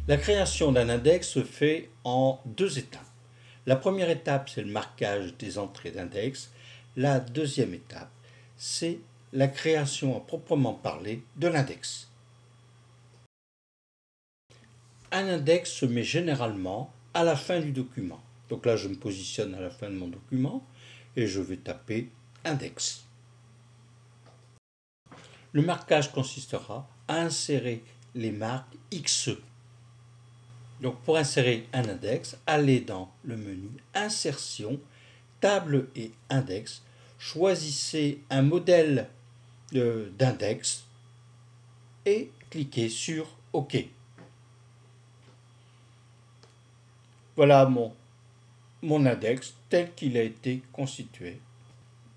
La création d'un index se fait en deux étapes. La première étape, c'est le marquage des entrées d'index. La deuxième étape, c'est la création à proprement parler de l'index. Un index se met généralement à la fin du document. Donc là, je me positionne à la fin de mon document et je vais taper index. Le marquage consistera à insérer les marques XE. Donc pour insérer un index, allez dans le menu Insertion, Table et Index, choisissez un modèle d'index et cliquez sur OK. Voilà mon index tel qu'il a été constitué.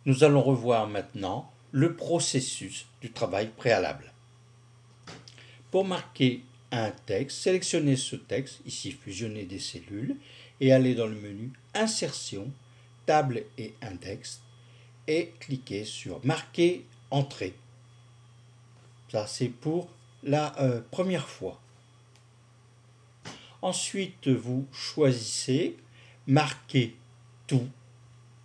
Nous allons revoir maintenant le processus du travail préalable. Pour marquer un texte, sélectionnez ce texte, ici fusionner des cellules, et allez dans le menu Insertion, Table et Index, et cliquez sur Marquer entrée. Ça, c'est pour la première fois. Ensuite, vous choisissez Marquer tout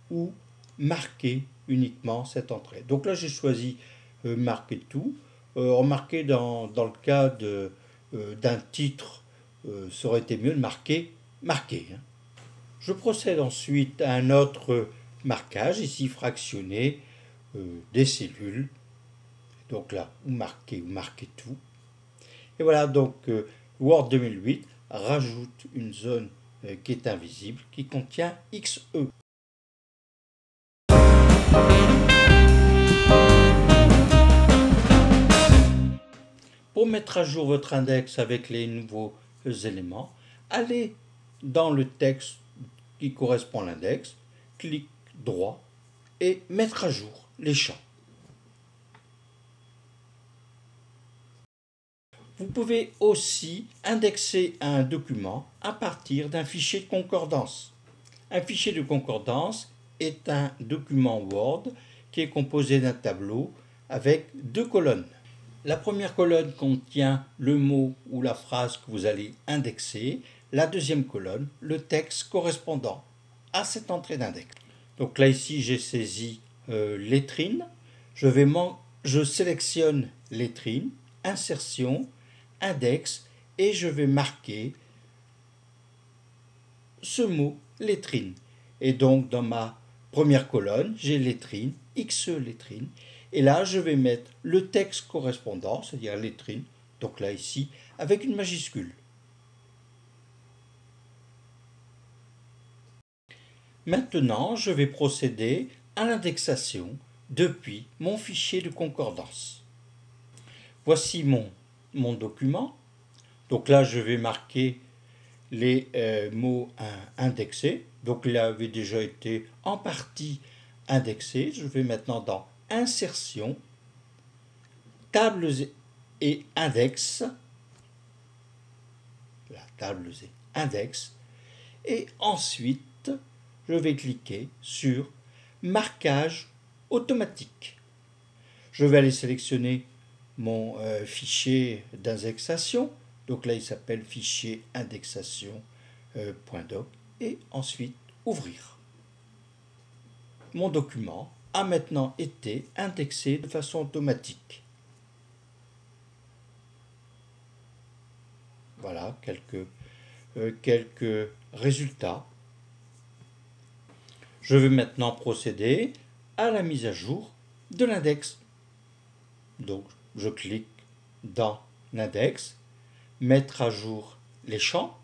ou Marquer uniquement cette entrée. Donc là, j'ai choisi Marquer tout. Remarquez, dans le cas d'un titre, ça aurait été mieux de marquer Marquer. Je procède ensuite à un autre marquage, ici fractionné, des cellules. Donc là, ou marquer tout. Et voilà, donc Word 2008 rajoute une zone qui est invisible, qui contient XE. Pour mettre à jour votre index avec les nouveaux éléments, allez dans le texte qui correspond à l'index, clic droit et mettre à jour les champs. Vous pouvez aussi indexer un document à partir d'un fichier de concordance. Un fichier de concordance est un document Word qui est composé d'un tableau avec deux colonnes. La première colonne contient le mot ou la phrase que vous allez indexer. La deuxième colonne, le texte correspondant à cette entrée d'index. Donc là, ici, j'ai saisi lettrine. Je sélectionne lettrine, insertion, index, et je vais marquer ce mot lettrine. Et donc, dans ma première colonne, j'ai lettrine, XE lettrine. Et là, je vais mettre le texte correspondant, c'est-à-dire lettrine, donc là, ici, avec une majuscule. Maintenant, je vais procéder à l'indexation depuis mon fichier de concordance. Voici mon document. Donc là, je vais marquer les mots indexés. Donc il avait déjà été en partie indexé. Je vais maintenant dans Insertion, Tables et Index. La tables et Index. Et ensuite, je vais cliquer sur Marquage automatique. Je vais aller sélectionner mon fichier d'indexation. Donc là, il s'appelle fichier indexation.doc et ensuite ouvrir. Mon document a maintenant été indexé de façon automatique. Voilà quelques résultats. Je vais maintenant procéder à la mise à jour de l'index. Donc, je clique dans l'index, mettre à jour les champs.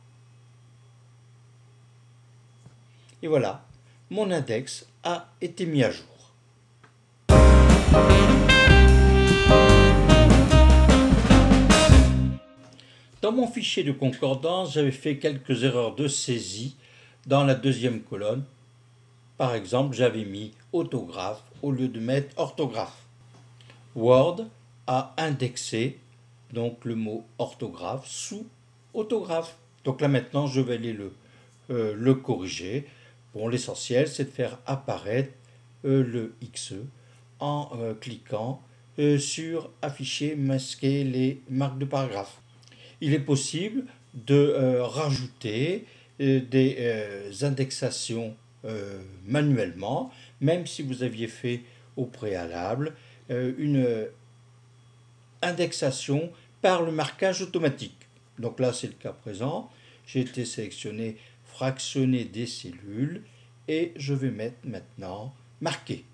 Et voilà, mon index a été mis à jour. Dans mon fichier de concordance, j'avais fait quelques erreurs de saisie dans la deuxième colonne. Par exemple, j'avais mis autographe au lieu de mettre orthographe. Word a indexé donc le mot orthographe sous autographe. Donc là maintenant, je vais aller le corriger. Bon, l'essentiel, c'est de faire apparaître le XE en cliquant sur afficher, masquer les marques de paragraphe. Il est possible de rajouter des indexations manuellement, même si vous aviez fait au préalable une indexation par le marquage automatique. Donc là, c'est le cas présent. J'ai été sélectionné fractionner des cellules et je vais mettre maintenant marquer.